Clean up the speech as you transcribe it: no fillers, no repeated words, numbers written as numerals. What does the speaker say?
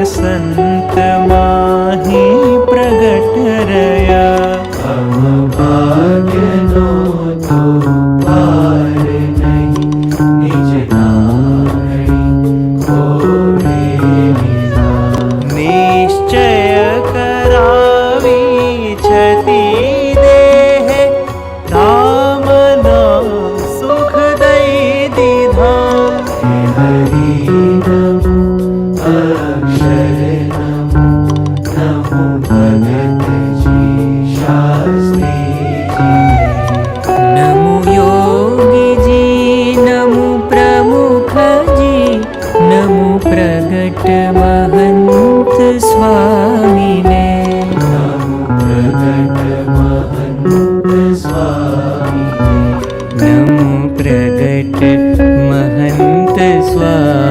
संत माही प्रगट रया। हम भाग्यनो तो पार नहीं, निज नारणी होवे मिला। निश्चय करावी छति देह, धाम नाम सुख दई दीधा। हरि नमो अक्षर नमो, नमो भगत जी शास्त्री जी। नमो योगी जी, नमो प्रमुख जी, नमो प्रगट महंत स्वामी ने। नमो प्रगट महंत स्वामी ने। नमो प्रगट महंत स्वामी।